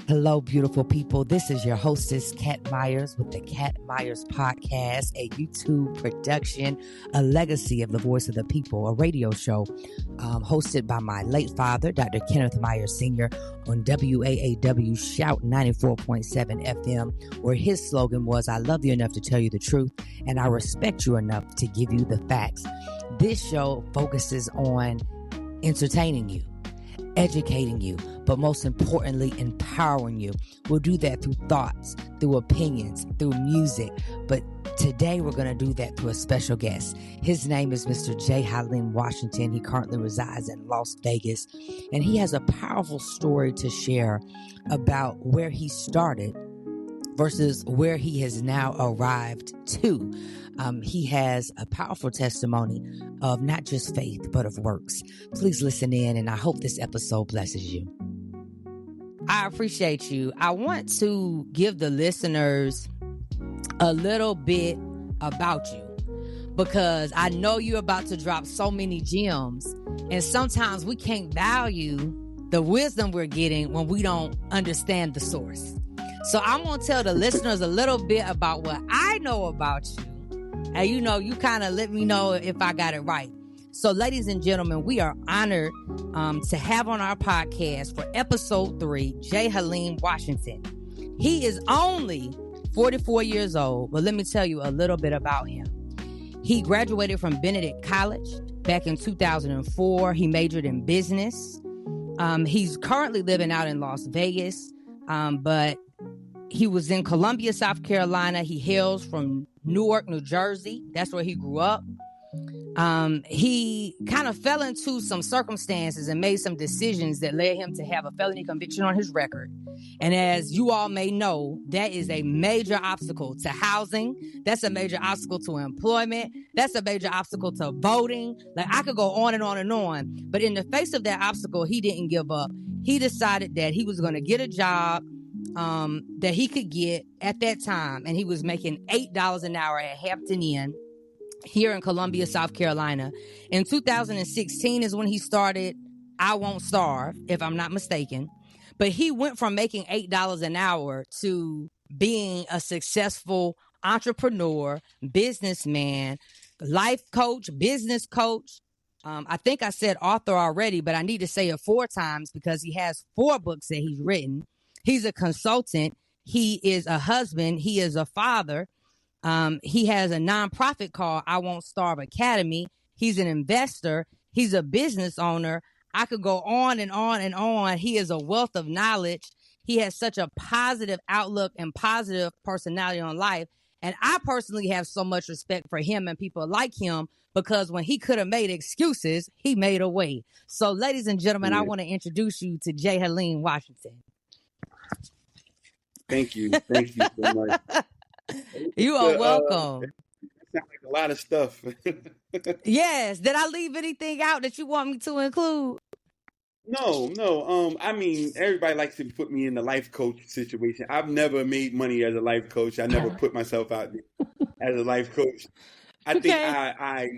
Hello, beautiful people. This is your hostess, Kat Myers, with the Kat Myers Podcast, a YouTube production, a legacy of the voice of the people, a radio show hosted by my late father, Dr. Kenneth Myers Sr., on WAAW Shout 94.7 FM, where his slogan was, I love you enough to tell you the truth, and I respect you enough to give you the facts. This show focuses on entertaining you, educating you, but most importantly, empowering you. We'll do that through thoughts, through opinions, through music. But today we're going to do that through a special guest. His name is Mr. JHaleem Washington. He currently resides in Las Vegas, and he has a powerful story to share about where he started versus where he has now arrived to. He has a powerful testimony of not just faith, but of works. Please listen in, and I hope this episode blesses you. I appreciate you. I want to give the listeners a little bit about you because I know you're about to drop so many gems, and sometimes we can't value the wisdom we're getting when we don't understand the source. So I'm going to tell the listeners a little bit about what I know about you. And you kind of let me know if I got it right. So ladies and gentlemen, we are honored to have on our podcast for episode 3, JHaleem Washington. He is only 44 years old, but let me tell you a little bit about him. He graduated from Benedict College back in 2004. He majored in business. He's currently living out in Las Vegas, but he was in Columbia, South Carolina. He hails from Newark, New Jersey. That's where he grew up. He kind of fell into some circumstances and made some decisions that led him to have a felony conviction on his record. And as you all may know, that is a major obstacle to housing. That's a major obstacle to employment. That's a major obstacle to voting. Like, I could go on and on and on. But in the face of that obstacle, he didn't give up. He decided that he was going to get a job that he could get at that time. And he was making $8 an hour at Hampton Inn here in Columbia, South Carolina. In 2016 is when he started I Won't Starve, if I'm not mistaken. But he went from making $8 an hour to being a successful entrepreneur, businessman, life coach, business coach. I think I said author already, but I need to say it 4 times because he has 4 books that he's written. He's a consultant. He is a husband. He is a father. He has a nonprofit called I Won't Starve Academy. He's an investor. He's a business owner. I could go on and on and on. He is a wealth of knowledge. He has such a positive outlook and positive personality on life. And I personally have so much respect for him and people like him because when he could have made excuses, he made a way. So, ladies and gentlemen, I want to introduce you to JHaleem Washington. Thank you. Thank you so much. You are welcome. It sounds like a lot of stuff. Yes. Did I leave anything out that you want me to include? No. I mean, everybody likes to put me in the life coach situation. I've never made money as a life coach. I never put myself out there as a life coach. I think I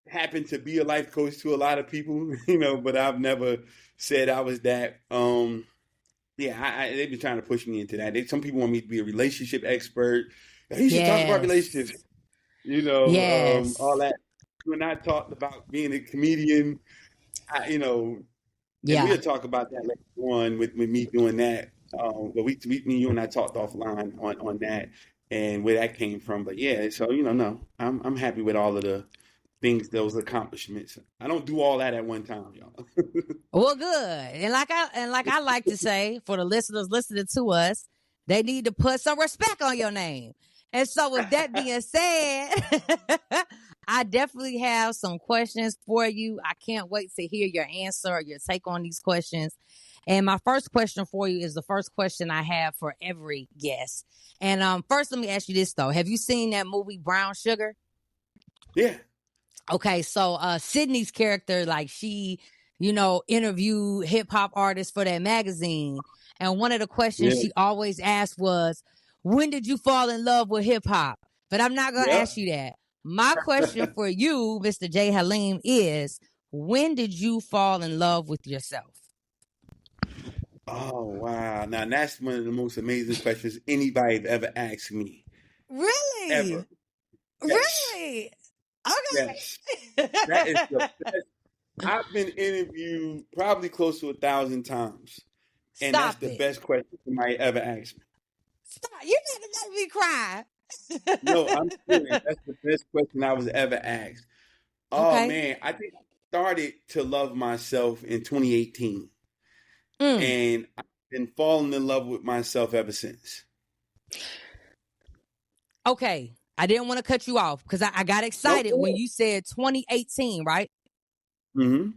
happen to be a life coach to a lot of people, but I've never said I was that. Yeah, they've been trying to push me into that. Some people want me to be a relationship expert. You should talk about relationships, all that. When I talked about being a comedian, we'll talk about that later on with me doing that. But you and I talked offline on that and where that came from. But yeah, so no, I'm happy with all of the things, those accomplishments. I don't do all that at one time, y'all. Well, good. And like I like to say, for the listeners listening to us, they need to put some respect on your name. And so with that being said, I definitely have some questions for you. I can't wait to hear your answer or your take on these questions. And my first question for you is the first question I have for every guest. And first, let me ask you this, though. Have you seen that movie Brown Sugar? Yeah. Okay, so Sydney's character, like she, interviewed hip hop artists for that magazine. And one of the questions she always asked was, when did you fall in love with hip hop? But I'm not going to ask you that. My question for you, Mr. JHaleem, is when did you fall in love with yourself? Oh, wow. Now, that's one of the most amazing questions anybody have ever asked me. Really? Ever. Yes. Really? Yes. Okay. That is the best. I've been interviewed probably close to 1,000 times. And that's Stop the it. best question somebody ever asked me. Stop. You gotta let me cry. No, I'm serious. That's the best question I was ever asked. Oh, Okay. man. I think I started to love myself in 2018. Mm. And I've been falling in love with myself ever since. Okay. I didn't want to cut you off because I got No, excited go when ahead. you said 2018, right? Mm-hmm.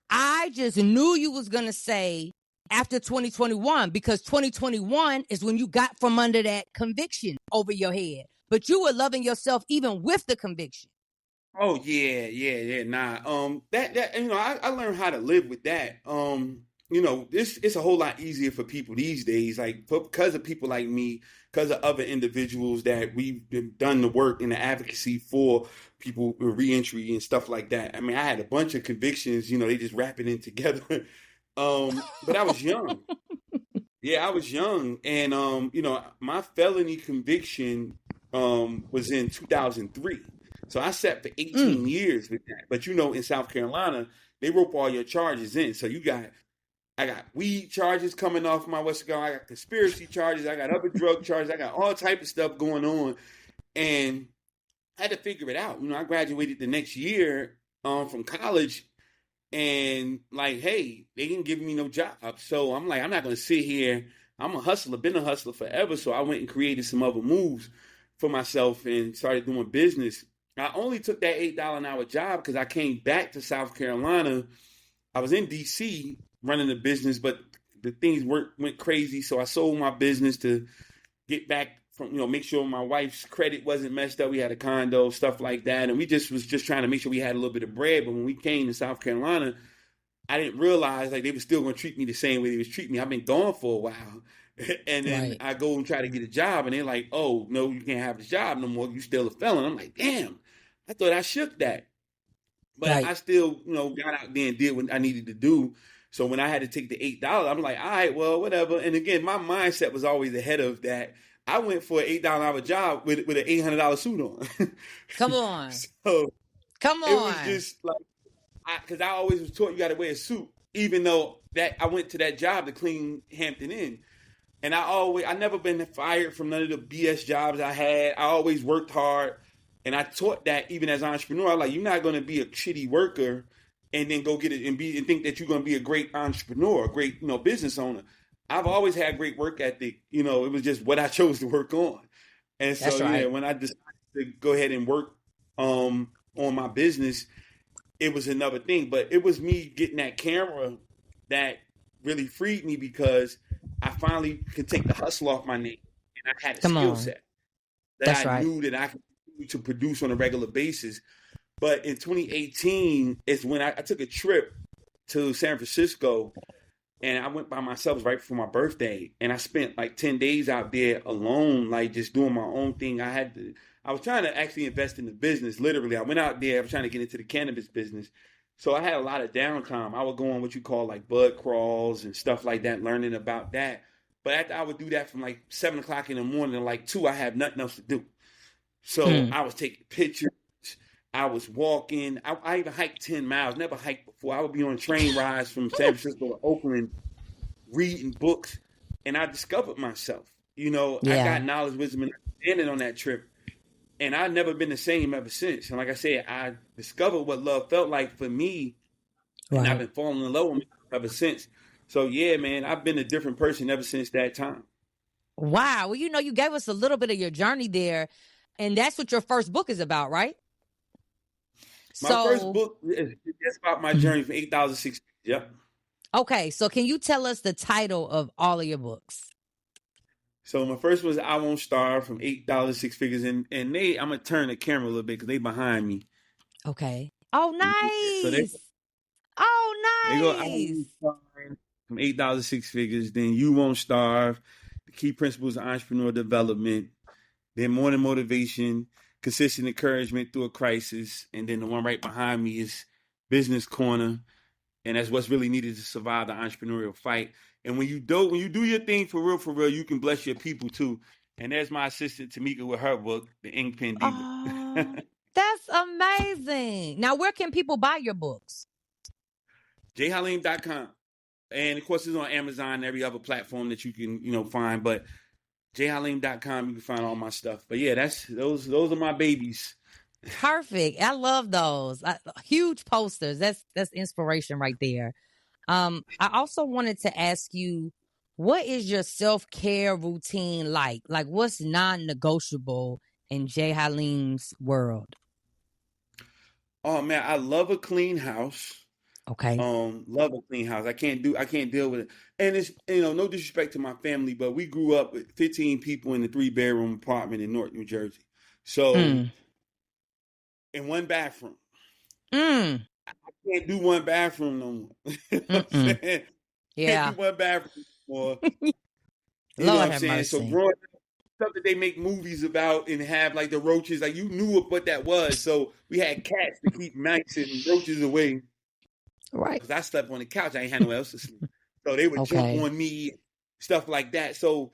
I just knew you was going to say after 2021 because 2021 is when you got from under that conviction over your head. But you were loving yourself even with the conviction. Oh yeah. Nah. That I learned how to live with that. This it's a whole lot easier for people these days, like because of people like me, because of other individuals that we've done the work and the advocacy for people with reentry and stuff like that. I mean, I had a bunch of convictions, they just wrap it in together. But I was young. Yeah, I was young, and my felony conviction was in 2003. So I sat for 18 Mm. years with that. But in South Carolina, they rope all your charges in. So I got weed charges coming off my West Carolina, I got conspiracy charges, I got other drug charges, I got all type of stuff going on, and I had to figure it out. I graduated the next year from college, and like, hey, they didn't give me no job. So I'm like, I'm not gonna sit here. I'm a hustler, been a hustler forever. So I went and created some other moves for myself and started doing business. I only took that $8 an hour job because I came back to South Carolina. I was in DC running the business, but the things went crazy. So I sold my business to get back from, make sure my wife's credit wasn't messed up. We had a condo, stuff like that. And we was just trying to make sure we had a little bit of bread. But when we came to South Carolina, I didn't realize like they were still going to treat me the same way they was treating me. I've been gone for a while. And then Right. I go and try to get a job and they're like, oh, no, you can't have this job no more. You still a felon. I'm like, damn, I thought I shook that. But I Right. still, got out there and did what I needed to do. So when I had to take the $8, I'm like, all right, well, whatever. And again, my mindset was always ahead of that. I went for an $8 hour job with an $800 suit on. Come on. So Come it was on. just like, because I always was taught you got to wear a suit, even though that I went to that job to clean Hampton Inn. And I never been fired from none of the BS jobs I had. I always worked hard. And I taught that even as an entrepreneur. I'm like, you're not going to be a shitty worker and then go get it and think that you're going to be a great entrepreneur, a great, business owner. I've always had great work ethic. It was just what I chose to work on. And so, That's yeah, right. when I decided to go ahead and work on my business, it was another thing. But it was me getting that camera that really freed me because I finally could take the hustle off my name and I had a Come skill on. set that That's I right. knew that I could continue to produce on a regular basis. But in 2018 is when I took a trip to San Francisco and I went by myself. It was right before my birthday, and I spent like 10 days out there alone, like just doing my own thing. I was trying to actually invest in the business. Literally, I went out there. I was trying to get into the cannabis business, so I had a lot of downtime. I would go on what you call like bud crawls and stuff like that, learning about that. But after I would do that from like 7 o'clock in the morning to like 2, I have nothing else to do. So Mm. I was taking pictures. I was walking. I even hiked 10 miles. Never hiked before. I would be on train rides from San Francisco to Oakland, reading books, and I discovered myself. I Yeah. got knowledge, wisdom, and understanding on that trip, and I've never been the same ever since. And like I said, I discovered what love felt like for me, and I've Right. been falling in love with myself ever since. So yeah, man, I've been a different person ever since that time. Wow. Well, you gave us a little bit of your journey there, and that's what your first book is about, right? My first So, book is about my mhm. journey from 8,006. Yep. Okay. So, can you tell us the title of all of your books? So my first was I Won't Starve from $8 Six Figures, and I'm gonna turn the camera a little bit because they behind me. Okay. Oh, Yeah. So nice. Oh, they go I nice. Won't Starve from $8 Six Figures, then You Won't Starve, the key principles of entrepreneur development, then More Than Motivation, consistent encouragement through a crisis, and then the one right behind me is Business Corner, and that's what's really needed to survive the entrepreneurial fight. And when you do your thing for real, you can bless your people too. And there's my assistant Tamika with her book, The Ink Pen Diva. Oh, that's amazing. Now, where can people buy your books? JHaleem.com. And of course, it's on Amazon and every other platform that you can, find. But JHaleem.com, you can find all my stuff. But yeah, those are my babies. Perfect. I love those. Huge posters. That's inspiration right there. I also wanted to ask you, what is your self-care routine like? Like, what's non-negotiable in JHaleem's world? Oh man, I love a clean house. Okay. Love a clean house. I can't deal with it. And it's, no disrespect to my family, but we grew up with 15 people in a 3-bedroom apartment in North New Jersey. So, in one bathroom. I can't do one bathroom no more. You know what I'm saying? Yeah. Can't do one bathroom no more. You know what I'm saying? Mercy. So growing up, stuff that they make movies about and have like the roaches, like you knew what that was. So we had cats to keep mice and roaches away. Right. Because I slept on the couch. I ain't had nowhere else to sleep. So they would jump on me, stuff like that. So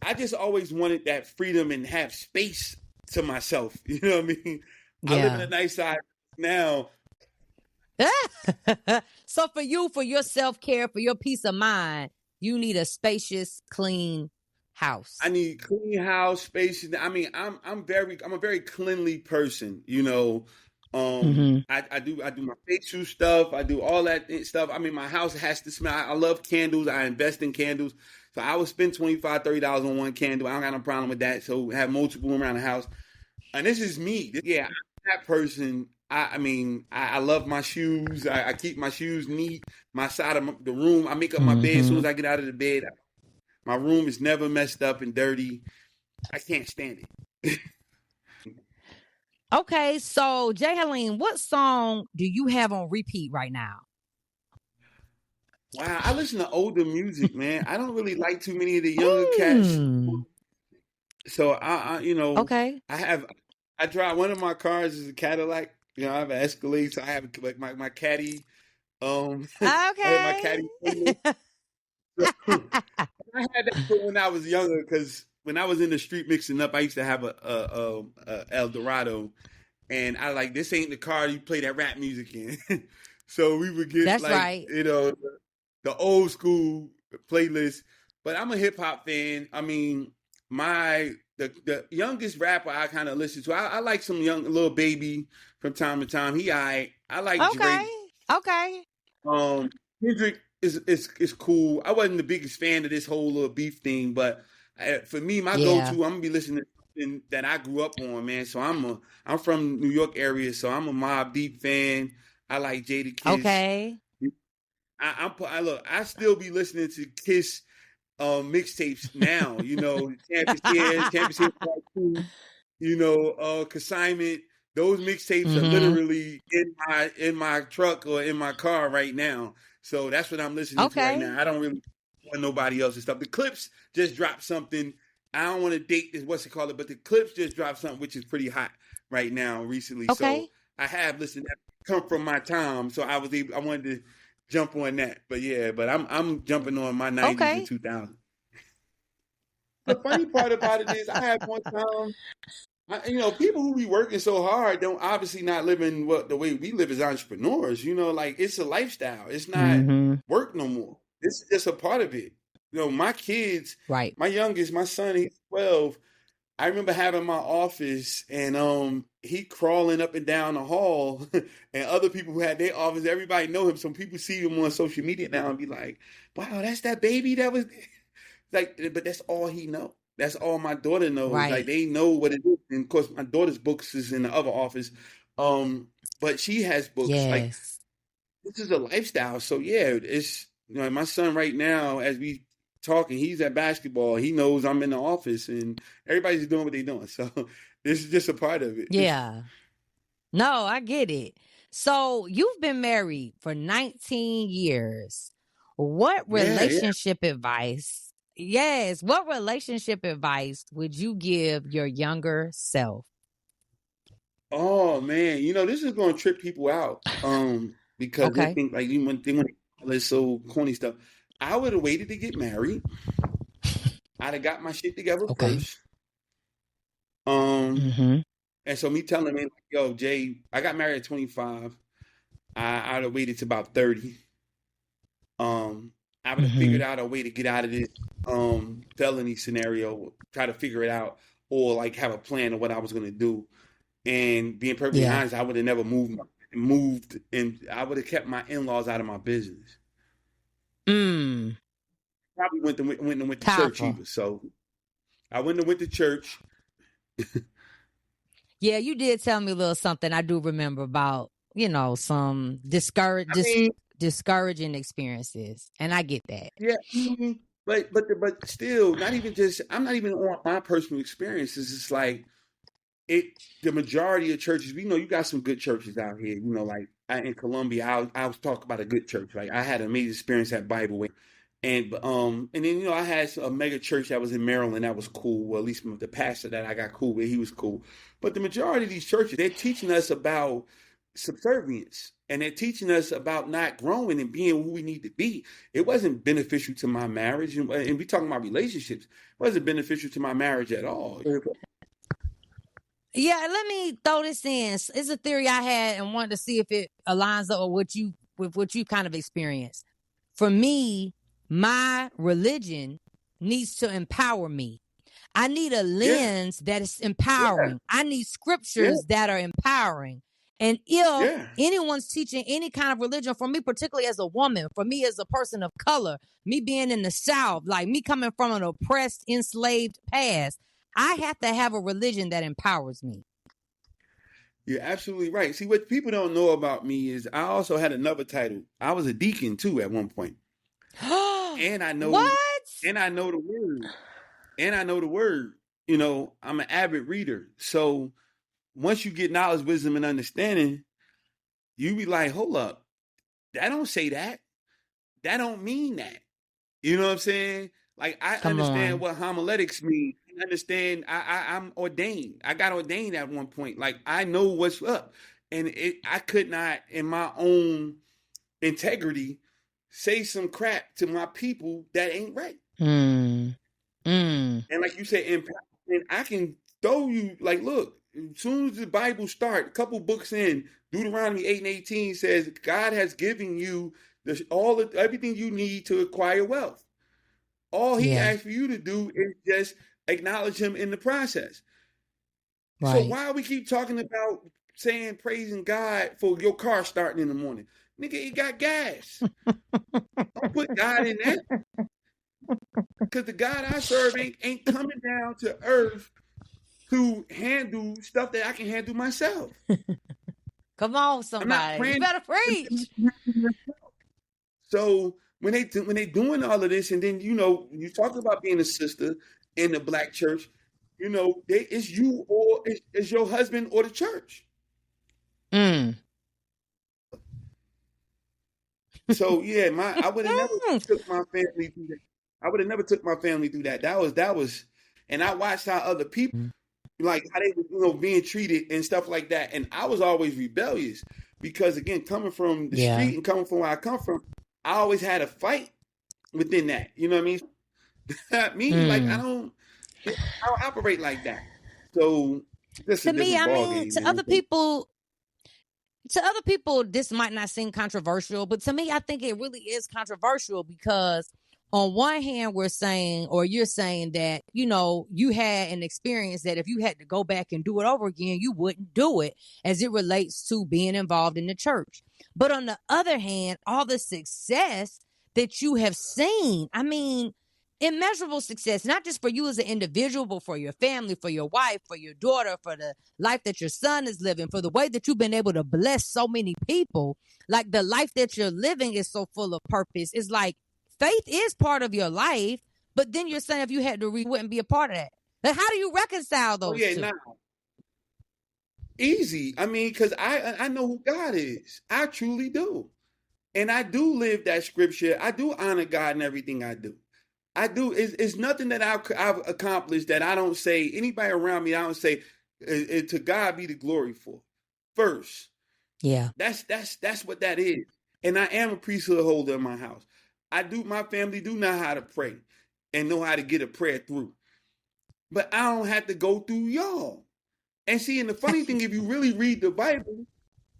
I just always wanted that freedom and have space to myself. You know what I mean? Yeah. I live in a nice side now. So for your self-care, for your peace of mind, you need a spacious, clean house. I need clean house, spacious. I mean, I'm a very cleanly person, I do my facial stuff. I do all that stuff. I mean, my house has to smell. I love candles. I invest in candles. So I would spend $25, $30 on one candle. I don't got no problem with that. So have multiple around the house. And this is me. Yeah, I'm that person. I love my shoes. I keep my shoes neat. My side of the room. I make up my bed as soon as I get out of the bed. My room is never messed up and dirty. I can't stand it. Okay, so JHaleem, what song do you have on repeat right now? Wow, I listen to older music, man. I don't really like too many of the younger cats. So okay. I drive, one of my cars is a Cadillac. I have an Escalade, so I have like my caddy. Okay. I have my caddy. I had that when I was younger because when I was in the street mixing up, I used to have a El Dorado, and I like, this ain't the car you play that rap music in. So we would get the old school playlist. But I'm a hip hop fan. I mean, the youngest rapper I kind of listen to, I like some young Lil Baby from time to time. I like Drake. Okay. Kendrick is cool. I wasn't the biggest fan of this whole little beef thing, but for me, my go-to, I'm gonna be listening to something that I grew up on, man. So I'm from New York area, so I'm a Mobb Deep fan. I like Jadakiss. Okay. I still be listening to Kiss mixtapes now. Championship Part 2. Consignment. Those mixtapes are literally in my truck or in my car right now. So that's what I'm listening to right now. I don't really want nobody else's stuff. The Clips just dropped something. I don't want to date this, but the Clips just dropped something which is pretty hot right now recently. Okay. So I have listened to that come from my time. So I wanted to jump on that. But yeah, I'm jumping on my 90s and 2000s. The funny part about it is I had one time, people who be working so hard don't obviously not living the way we live as entrepreneurs. It's a lifestyle. It's not work no more. This is just a part of it. My kids, right? My youngest, my son, he's 12. I remember having my office and he crawling up and down the hall, and other people who had their office, everybody know him. Some people see him on social media now and be like, "Wow, that's that baby that was." Like, but that's all he know. That's all my daughter knows. Right. Like, they know what it is. And of course, my daughter's books is in the other office. But she has books. Yes. Like, this is a lifestyle. So yeah, it's my son right now, as we talking, he's at basketball. He knows I'm in the office, and everybody's doing what they're doing. So this is just a part of it. Yeah. No, I get it. So you've been married for 19 years. What relationship advice? Yes. What relationship advice would you give your younger self? Oh man, this is going to trip people out. Because they think like they want to call it so corny stuff. I would have waited to get married. I'd have got my shit together Okay. first. And so me telling him, yo, Jay, I got married at 25. I'd have waited to about 30. I would have figured out a way to get out of this felony scenario, try to figure it out, or like have a plan of what I was gonna do. And being perfectly honest, I would have never moved, and I would have kept my in-laws out of my business. Probably went to church either. So I went to church. Yeah, you did tell me a little something I do remember about, some discouraging experiences. And I get that. Yeah. But still, not even just, I'm not even on my personal experiences. It's like the majority of churches, you got some good churches out here, like in Columbia, I was talking about a good church. Like I had an amazing experience at Bible Way. And then I had a mega church that was in Maryland that was cool. Well, at least the pastor that I got cool with, he was cool. But the majority of these churches, they're teaching us about subservience, and they're teaching us about not growing and being who we need to be. It wasn't beneficial to my marriage, and we talking about relationships. It wasn't beneficial to my marriage at all. Yeah, let me throw this in. It's a theory I had and wanted to see if it aligns up with what you kind of experienced. For me, my religion needs to empower me. I need a lens that is empowering. I need scriptures that are empowering. And if anyone's teaching any kind of religion, for me, particularly as a woman, for me as a person of color, me being in the South, like me coming from an oppressed, enslaved past, I have to have a religion that empowers me. You're absolutely right. See, what people don't know about me is I also had another title. I was a deacon too at one point. And I know what? And I know the word. And I know the word. I'm an avid reader. So once you get knowledge, wisdom, and understanding, you be like, hold up. That don't say that. That don't mean that. You know what I'm saying? Like I understand what homiletics mean. I understand I'm ordained. I got ordained at one point. Like I know what's up. And I could not, in my own integrity, say some crap to my people that ain't right. And like you said, and I can throw you, like, look, as soon as the Bible start, a couple books in, Deuteronomy 8:18 says, God has given you everything you need to acquire wealth. All he asks for you to do is just acknowledge him in the process. Right. So why we keep talking about saying praising God for your car starting in the morning? Nigga, it got gas. Don't put God in that. Because the God I serve ain't coming down to earth to handle stuff that I can handle myself. Come on, somebody. You better preach. So when they doing all of this, and then you talk about being a sister in the black church, it's you or it's your husband or the church. So yeah, I would have never took my family through that. I would have never took my family through that. That was, and I watched how other people, like how they were, being treated and stuff like that. And I was always rebellious because, again, coming from the street and coming from where I come from, I always had a fight within that. You know what I mean? Like I don't operate like that. So to me, to other people, this might not seem controversial, but to me, I think it really is controversial because on one hand, you're saying that, you had an experience that if you had to go back and do it over again, you wouldn't do it as it relates to being involved in the church. But on the other hand, all the success that you have seen, immeasurable success, not just for you as an individual, but for your family, for your wife, for your daughter, for the life that your son is living, for the way that you've been able to bless so many people. Like the life that you're living is so full of purpose. It's like faith is part of your life, but then you're saying if you had to wouldn't be a part of that. Like, how do you reconcile those two? Easy. Because I know who God is. I truly do. And I do live that scripture. I do honor God in everything I do. I do. It's nothing that I've accomplished that I don't say, anybody around me, I don't say, to God be the glory for. First. Yeah. That's what that is. And I am a priesthood holder in my house. My family do know how to pray and know how to get a prayer through. But I don't have to go through y'all. And see, and the funny thing, if you really read the Bible,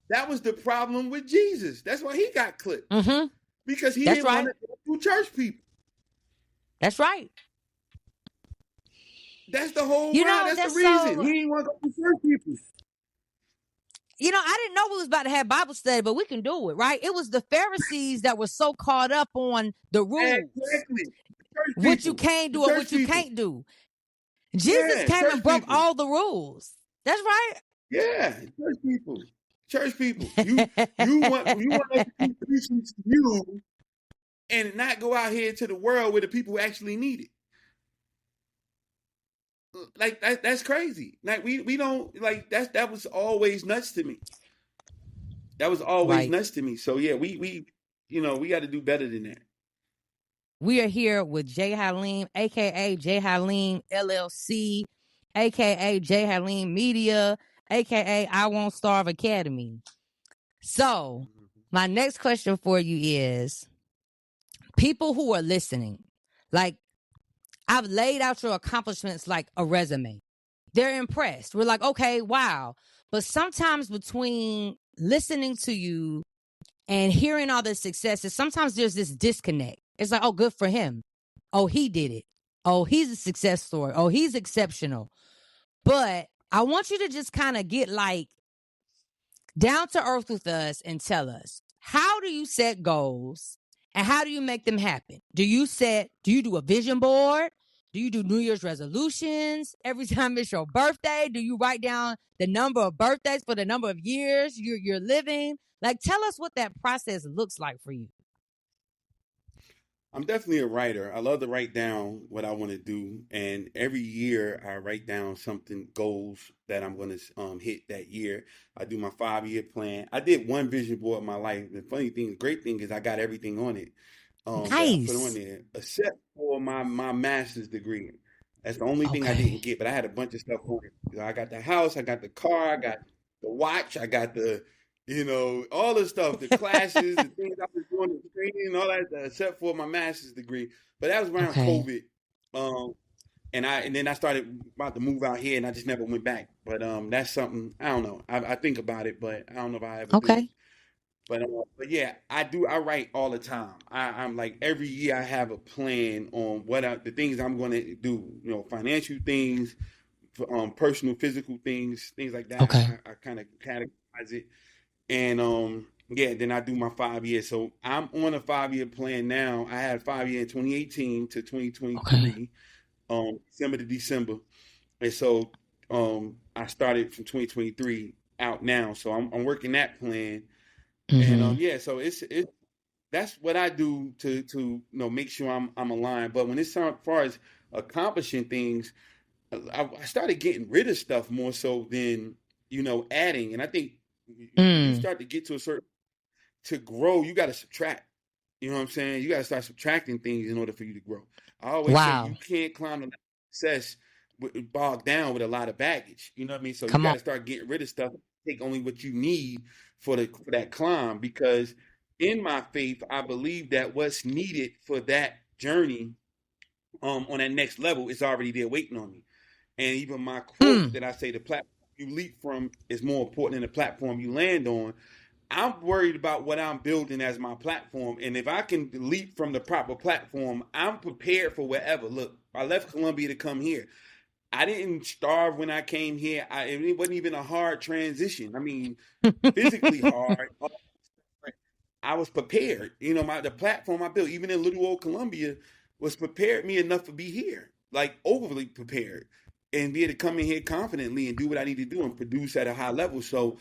that was the problem with Jesus. That's why he got clipped. Mm-hmm. Because he That's didn't right. want to go through church people. That's right. That's the whole You round. know, That's the that's reason. so. He didn't want to go through church people. You know, I didn't know we was about to have Bible study, but we can do it, right? It was the Pharisees that were so caught up on the rules. Exactly. Church What you people. can't do The or church what you people. can't do. Jesus Yeah, came and church broke people. all the rules. That's right. Yeah, church people. Church people. You want us to keep preaching to you and not go out here into the world where the people actually need it. Like that's crazy. Like we don't like that was always nuts to me. That was always Right. nuts to me. So yeah, we got to do better than that. We are here with JHaleem, aka JHaleem LLC, aka JHaleem Media, aka I Won't Starve Academy. So, my next question for you is people who are listening, like I've laid out your accomplishments like a resume. They're impressed. We're like, okay, wow. But sometimes between listening to you and hearing all the successes, sometimes there's this disconnect. It's like, oh, good for him. Oh, he did it. Oh, he's a success story. Oh, he's exceptional. But I want you to just kind of get like down to earth with us and tell us, how do you set goals and how do you make them happen? Do you do a vision board? Do you do New Year's resolutions every time it's your birthday? Do you write down the number of birthdays for the number of years you're living? Like, tell us what that process looks like for you. I'm definitely a writer. I love to write down what I want to do, and every year I write down something goals that I'm going to hit that year. I do my 5-year plan. I did one vision board in my life. The funny thing, the great thing is I got everything on it that I put on Nice. there, except for my master's degree. That's the only thing I didn't get, but I had a bunch of stuff on it. I got the house, I got the car, I got the watch, I got the all the stuff, the classes, the things I was doing, the training, all that, except for my master's degree. But that was around COVID, and then I started about to move out here, and I just never went back. But that's something I don't know. I think about it, but I don't know if I ever do it. But yeah, I do. I write all the time. I'm like every year I have a plan on the things I'm going to do. Financial things, personal, physical things like that. I kind of categorize it. And yeah, then I do my 5 years. So I'm on a 5-year plan now. I had 5 year in 2018 to 2023, December to December. And so I started from 2023 out now. So I'm working that plan. And yeah, so it's that's what I do to make sure I'm aligned. But when it's as far as accomplishing things, I started getting rid of stuff more so than adding. And I think when you start to get to a certain to grow, you got to subtract. You know what I'm saying? You got to start subtracting things in order for you to grow. I always say you can't climb the success bogged down with a lot of baggage. You know what I mean? So you got to start getting rid of stuff. Take only what you need for that climb. Because in my faith, I believe that what's needed for that journey on that next level is already there waiting on me. And even my quote that I say, the platform you leap from is more important than the platform you land on. I'm worried about what I'm building as my platform. And if I can leap from the proper platform, I'm prepared for wherever. Look, I left Columbia to come here. I didn't starve when I came here. It wasn't even a hard transition. I mean, physically hard. I was prepared. The platform I built, even in little old Columbia, was prepared me enough to be here, like overly prepared, and be able to come in here confidently and do what I need to do and produce at a high level. So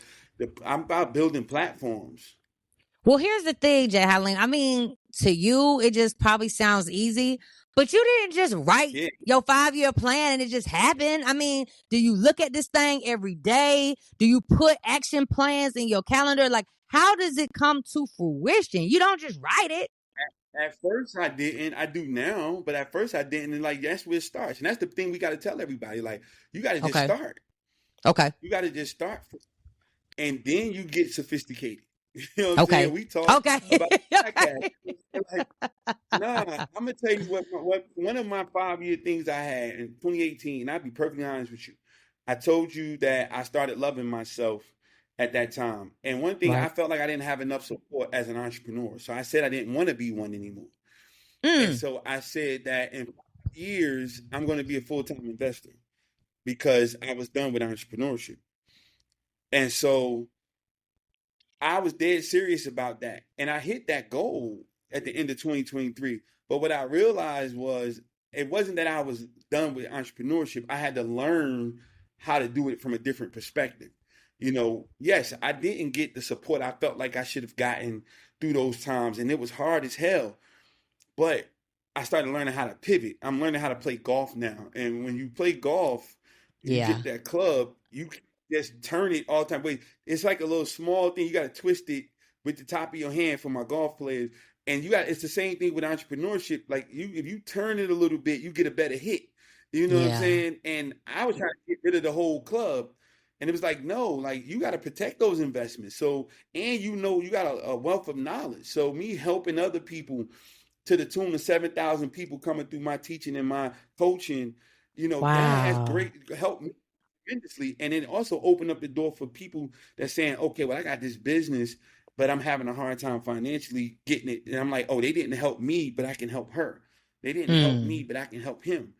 I'm about building platforms. Well, here's the thing, JHaleem. I mean, to you, it just probably sounds easy, but you didn't just write your 5-year plan and it just happened. I mean, do you look at this thing every day? Do you put action plans in your calendar? Like, how does it come to fruition? You don't just write it. At first I didn't. I do now, but at first I didn't. And like, that's where it starts. And that's the thing we got to tell everybody. Like, you got to just start. Okay. You got to just start. And then you get sophisticated. You know what I'm saying? Okay. We talk Okay. about the podcast. Like, nah, I'm gonna tell you what one of my 5-year things I had in 2018. I'll be perfectly honest with you. I told you that I started loving myself at that time, and one thing I Right. felt like I didn't have enough support as an entrepreneur, so I said I didn't want to be one anymore. And Mm. so I said that in 5 years I'm going to be a full-time investor because I was done with entrepreneurship, and so I was dead serious about that. And I hit that goal at the end of 2023. But what I realized was it wasn't that I was done with entrepreneurship. I had to learn how to do it from a different perspective. Yes, I didn't get the support I felt like I should have gotten through those times. And it was hard as hell. But I started learning how to pivot. I'm learning how to play golf now. And when you play golf, you Yeah. get that club, you can just turn it all the time. But it's like a little small thing. You got to twist it with the top of your hand for my golf players. And it's the same thing with entrepreneurship. Like if you turn it a little bit, you get a better hit. You know what I'm Yeah. saying? And I was trying to get rid of the whole club. And it was like, no, like you got to protect those investments. So, and you got a wealth of knowledge. So me helping other people to the tune of 7,000 people coming through my teaching and my coaching, that has Wow. great helped me tremendously. And then also open up the door for people that's saying, okay, well, I got this business, but I'm having a hard time financially getting it. And I'm like, oh, they didn't help me, but I can help her. They didn't help me, Mm. but I can help him.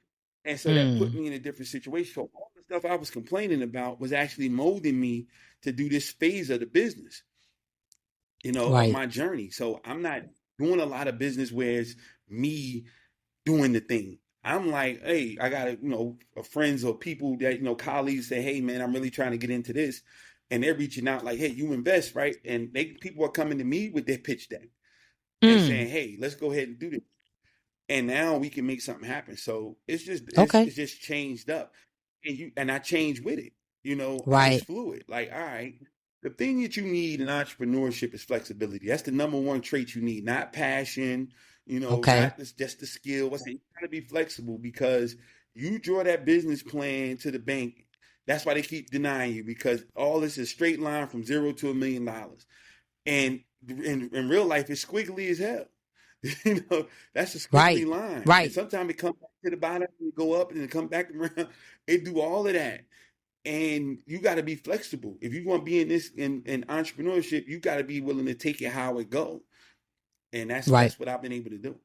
And so that put Mm. me in a different situation. So all the stuff I was complaining about was actually molding me to do this phase of the business, of Right. my journey. So I'm not doing a lot of business where it's me doing the thing. I'm like, hey, I got friends or people that colleagues say, hey man, I'm really trying to get into this, and they're reaching out like, hey, you invest, right? And people are coming to me with their pitch deck and Mm. saying, hey, let's go ahead and do this, and now we can make something happen. So it's just Okay. it's just changed up, and I changed with it. It's Right. fluid. Like, all right, the thing that you need in entrepreneurship is flexibility. That's the number one trait you need, not passion. Okay. Not just the skill. What's it? You gotta be flexible because you draw that business plan to the bank. That's why they keep denying you because all this is straight line from zero to $1 million. And in real life, it's squiggly as hell. That's a squiggly Right. line. And Right. sometimes it comes back to the bottom and go up and then come back around. It do all of that. And you got to be flexible. If you want to be in this in entrepreneurship, you got to be willing to take it how it go. And that's Right. that's what I've been able to do.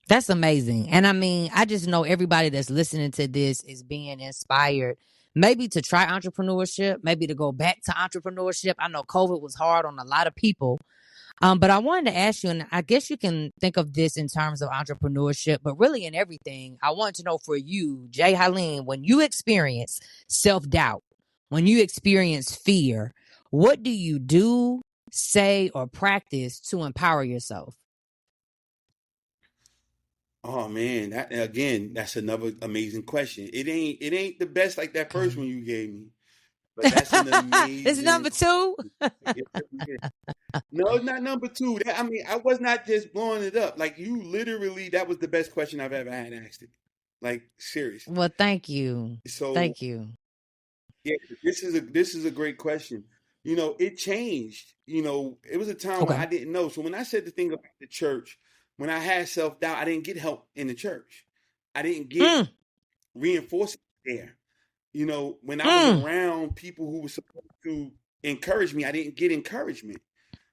That's amazing. And I mean, I just know everybody that's listening to this is being inspired, maybe to try entrepreneurship, maybe to go back to entrepreneurship. I know COVID was hard on a lot of people. But I wanted to ask you, and I guess you can think of this in terms of entrepreneurship, but really in everything. I want to know for you, Haleem, when you experience self-doubt, when you experience fear, what do you do, say, or practice to empower yourself? Oh man, that's another amazing question. It ain't the best like that first Okay. one you gave me, but that's an It's amazing number two. question. No, it's not number two. I mean, I was not just blowing it up. Like you literally, that was the best question I've ever had asked it. Like seriously. Well, thank you. So Thank you. yeah, this is a great question. It changed. It was a time when Okay. I didn't know. So when I said the thing about the church, when I had self-doubt, I didn't get help in the church. I didn't get Mm, reinforcement there. When I was mm, around people who were supposed to encourage me, I didn't get encouragement.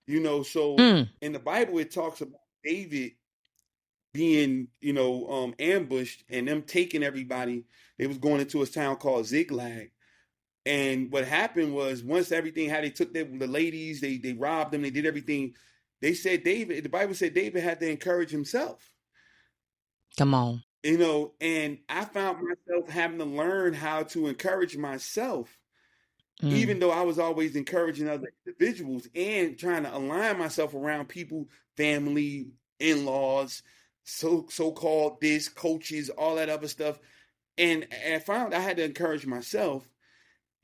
So mm. in the Bible it talks about David being, ambushed and them taking everybody. They was going into a town called Ziklag. And what happened was once everything had they took the ladies, they robbed them, they did everything. The Bible said David had to encourage himself. Come on. And I found myself having to learn how to encourage myself, even Mm, though I was always encouraging other individuals and trying to align myself around people, family, in-laws, so-called this, coaches, all that other stuff. And I found I had to encourage myself.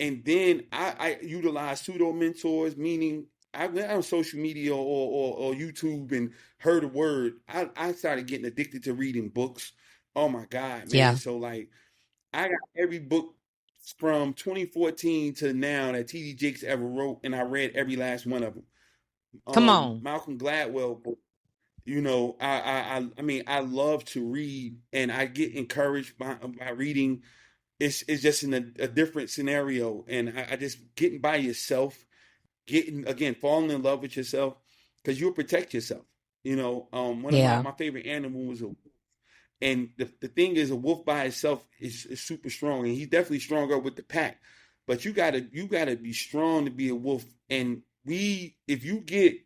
And then I utilized pseudo mentors, meaning I went on social media or YouTube and heard a word. I started getting addicted to reading books. Oh my God, man. yeah. So like I got every book from 2014 to now that TD Jakes ever wrote, and I read every last one of them. Come on. Malcolm Gladwell book. You know, I mean, I love to read, and I get encouraged by reading. It's just in a different scenario, and I just getting by yourself, getting again falling in love with yourself, because you'll protect yourself. You know, one of my favorite animals was a wolf. And the thing is, a wolf by itself is super strong, and he's definitely stronger with the pack. But you gotta be strong to be a wolf. And if you get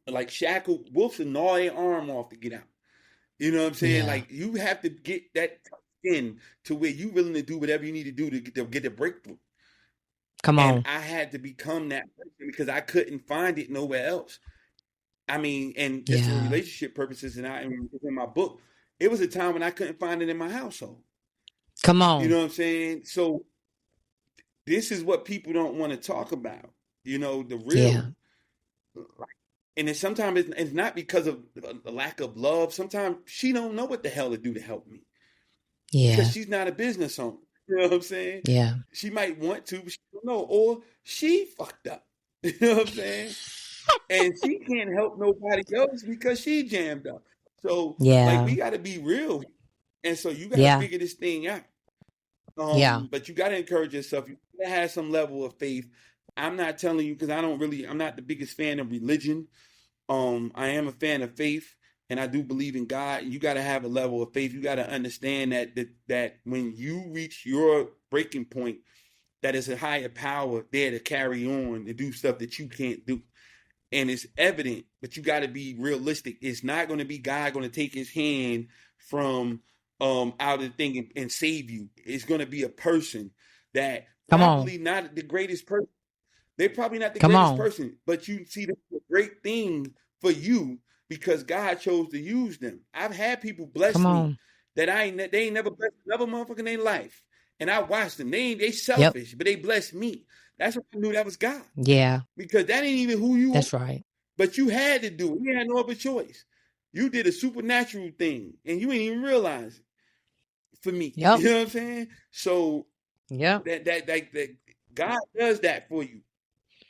like shackled, wolves will gnaw their arm off to get out. You know what I'm saying? Yeah. Like you have to get that skin to where you willing to do whatever you need to do to get the breakthrough. Come And on. I had to become that person because I couldn't find it nowhere else. I mean, and just for relationship purposes, and in my book, it was a time when I couldn't find it in my household. Come on. You know what I'm saying? So this is what people don't want to talk about. You know, the real. And then sometimes it's not because of the lack of love. Sometimes she don't know what the hell to do to help me. Yeah. Because she's not a business owner. You know what I'm saying? Yeah. She might want to, but she don't know. Or she fucked up. You know what I'm saying? And she can't help nobody else because she jammed up. So, like, we got to be real. And so you got to figure this thing out. But you got to encourage yourself. You got to have some level of faith. I'm not telling you because I'm not the biggest fan of religion. I am a fan of faith, and I do believe in God. You got to have a level of faith. You got to understand that when you reach your breaking point, that is a higher power there to carry on to do stuff that you can't do. And it's evident, but you got to be realistic. It's not going to be God going to take his hand from out of the thing and save you. It's going to be a person that probably not the greatest person. They're probably not the greatest person, but you see that's a great thing for you because God chose to use them. I've had people bless me that they ain't never blessed another motherfucker in their life. And I watched them. They selfish, but they blessed me. That's when I knew that was God. Yeah. Because that ain't even who you are. That's right. But you had to do it. You had no other choice. You did a supernatural thing, and you ain't even realize it for me. Yep. You know what I'm saying? So that God does that for you.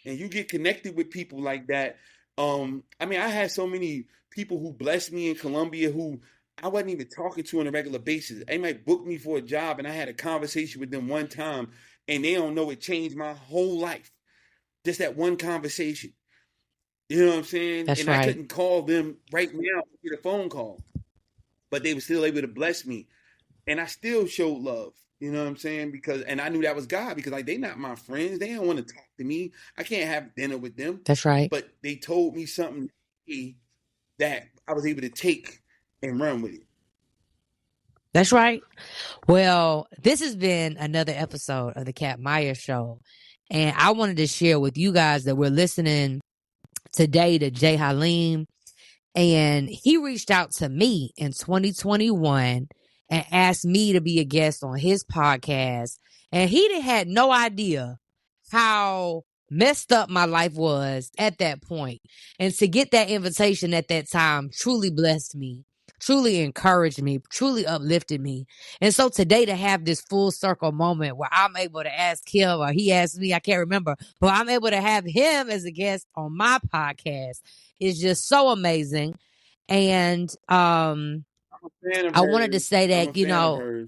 And you get connected with people like that. I mean, I had so many people who blessed me in Colombia who I wasn't even talking to on a regular basis. They might book me for a job, and I had a conversation with them one time, and they don't know it changed my whole life. Just that one conversation. You know what I'm saying? That's and right. I couldn't call them right now to get a phone call, but they were still able to bless me. And I still showed love. You know what I'm saying? And I knew that was God because like they not my friends. They don't want to talk to me. I can't have dinner with them. That's right. But they told me something that I was able to take and run with it. That's right. Well, this has been another episode of the Cat Myers Show. And I wanted to share with you guys that we're listening today to JHaleem. And he reached out to me in 2021 and asked me to be a guest on his podcast. And he had no idea how messed up my life was at that point. And to get that invitation at that time truly blessed me, truly encouraged me, truly uplifted me. And so today to have this full circle moment where I'm able to ask him or he asked me, I can't remember, but I'm able to have him as a guest on my podcast is just so amazing. And I wanted to say that, you know,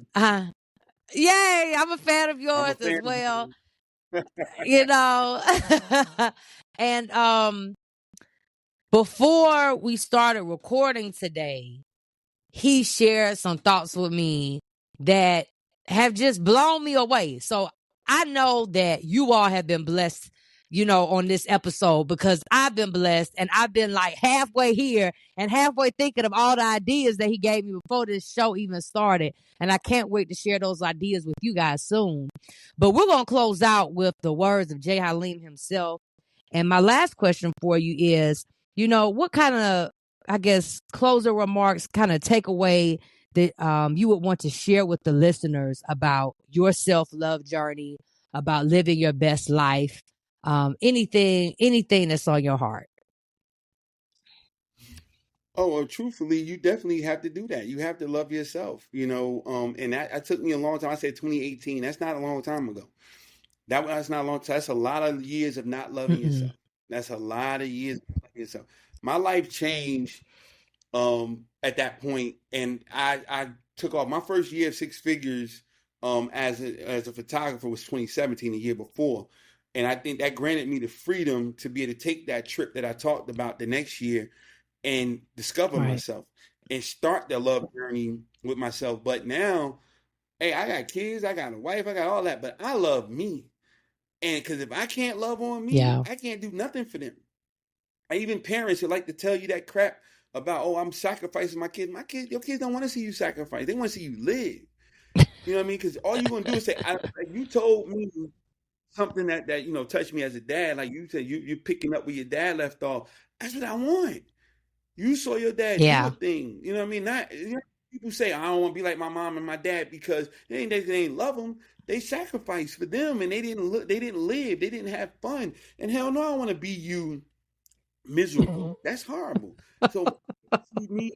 yay, I'm a fan of yours as well. You know, and before we started recording today, he shared some thoughts with me that have just blown me away. So I know that you all have been blessed, you know, on this episode because I've been blessed and I've been like halfway here and halfway thinking of all the ideas that he gave me before this show even started. And I can't wait to share those ideas with you guys soon. But we're going to close out with the words of JHaleem himself. And my last question for you is, you know, what kind of, I guess, closing remarks, kind of takeaway that you would want to share with the listeners about your self-love journey, about living your best life, anything that's on your heart? Oh, well, truthfully, you definitely have to do that. You have to love yourself, and that took me a long time. I said 2018. That's not a long time ago. That's not a long time. That's a lot of years of not loving Mm-mm. yourself. That's a lot of years of not loving yourself. My life changed at that point, and I took off my first year of six figures as a photographer was 2017, the year before, and I think that granted me the freedom to be able to take that trip that I talked about the next year and discover Right. myself and start the love journey with myself. But now, hey, I got kids, I got a wife, I got all that, but I love me. And because if I can't love on me, Yeah. I can't do nothing for them. I even parents who like to tell you that crap about, oh, I'm sacrificing my kids. My kids, your kids don't want to see you sacrifice. They want to see you live. You know what I mean? Because all you're gonna do is say, like you told me something that touched me as a dad. Like you said, you're picking up where your dad left off. That's what I want. You saw your dad do a Yeah. thing. You know what I mean? Not people say I don't want to be like my mom and my dad because they ain't love them. They sacrificed for them and they didn't look. They didn't live. They didn't have fun. And hell no, I want to be you miserable. That's horrible. So see me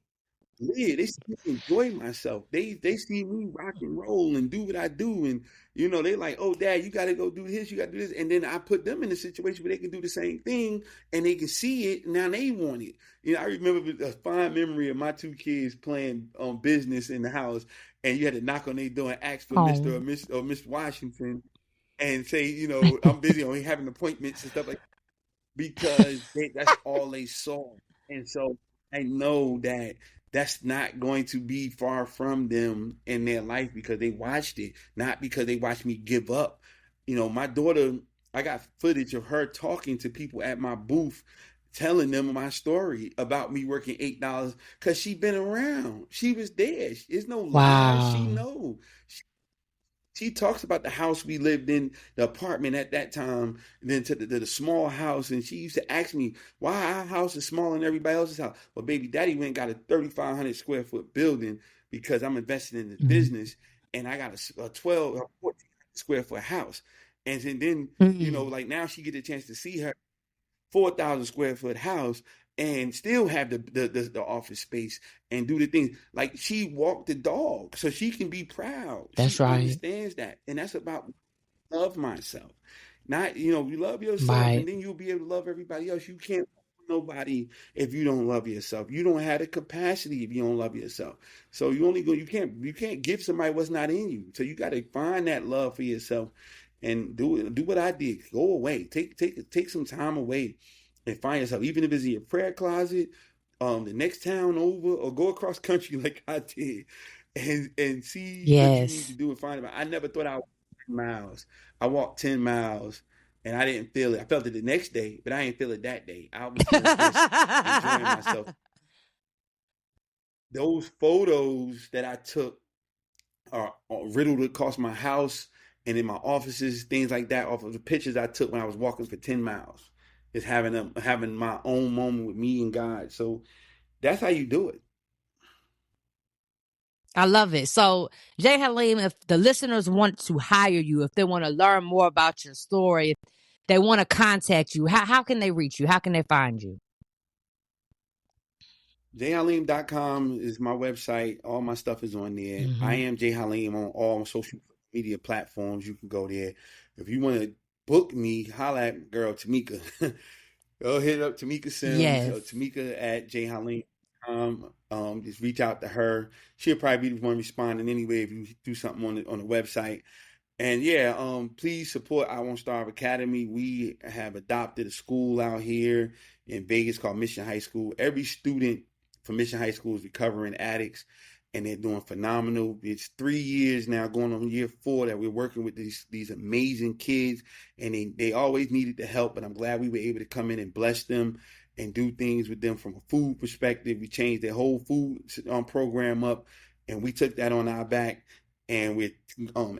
live. They see me enjoy myself. They see me rock and roll and do what I do. And they like, oh dad, you gotta go do this, you gotta do this. And then I put them in a situation where they can do the same thing and they can see it. And now they want it. I remember a fine memory of my two kids playing business in the house, and you had to knock on their door and ask for Mr. or Oh. Miss Washington and say, I'm busy on having appointments and stuff like because that's all they saw. And so I know that that's not going to be far from them in their life because they watched it, not because they watched me give up. My daughter, I got footage of her talking to people at my booth, telling them my story about me working $8 because she been around. She was there. It's no lies. She Wow. know. She talks about the house we lived in, the apartment at that time, and then to the small house. And she used to ask me why our house is smaller than everybody else's house. Well, baby, daddy went and got a 3,500 square foot building because I'm investing in the Mm. business, and I got a 12 or 14 square foot house. And then, Mm. like now she get a chance to see her 4,000 square foot house and still have the office space and do the things like she walked the dog so she can be proud. That's She right. understands that, and that's about love myself. Not you love yourself, and Right. then you'll be able to love everybody else. You can't love nobody if you don't love yourself. You don't have the capacity if you don't love yourself. So you can't give somebody what's not in you. So you got to find that love for yourself and do what I did. Go away. Take some time away and find yourself, even if it's in your prayer closet, the next town over, or go across country like I did, and see what you need to Yes. do and find it. I never thought I would walk 10 miles. I walked 10 miles and I didn't feel it. I felt it the next day, but I didn't feel it that day. I was just enjoying myself. Those photos that I took are riddled across my house and in my offices, things like that, off of the pictures I took when I was walking for 10 miles. Is having my own moment with me and God. So that's how you do it. I love it. So, Haleem, if the listeners want to hire you, if they want to learn more about your story, if they want to contact you, how can they reach you? How can they find you? JHaleem.com is my website. All my stuff is on there. I Mm-hmm. am JHaleem on all social media platforms. You can go there. If you want to book me, holla at girl Tamika. Go hit up Tamika Sims or Yes. Tamika at JHaleem. Just reach out to her. She'll probably be the one responding anyway if you do something on the website. And yeah, please support I Won't Starve Academy. We have adopted a school out here in Vegas called Mission High School. Every student from Mission High School is recovering addicts, and they're doing phenomenal. It's 3 years now, going on year 4, that we're working with these amazing kids, and they always needed the help. But I'm glad we were able to come in and bless them and do things with them from a food perspective. We changed their whole food program up, and we took that on our back, and we're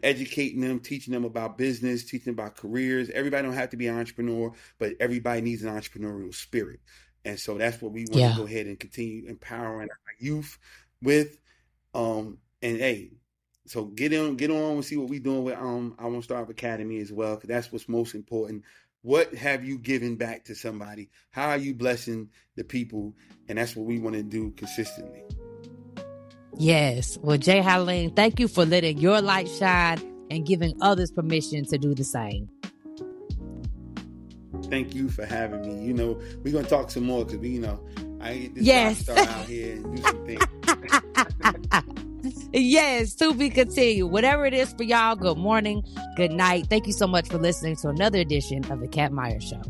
educating them, teaching them about business, teaching them about careers. Everybody don't have to be an entrepreneur, but everybody needs an entrepreneurial spirit. And so that's what we want to Yeah. go ahead and continue empowering our youth with. And hey, so get on and see what we're doing with I Won't Starve Academy as well, because that's what's most important. What have you given back to somebody? How are you blessing the people? And that's what we want to do consistently. Yes. Well, JHaleem, thank you for letting your light shine and giving others permission to do the same. Thank you for having me. You know, we're going to talk some more because I get this rock star out here and do some things. Yes, to be continued. Whatever it is for y'all, good morning, good night. Thank you so much for listening to another edition of The Cat Myers Show.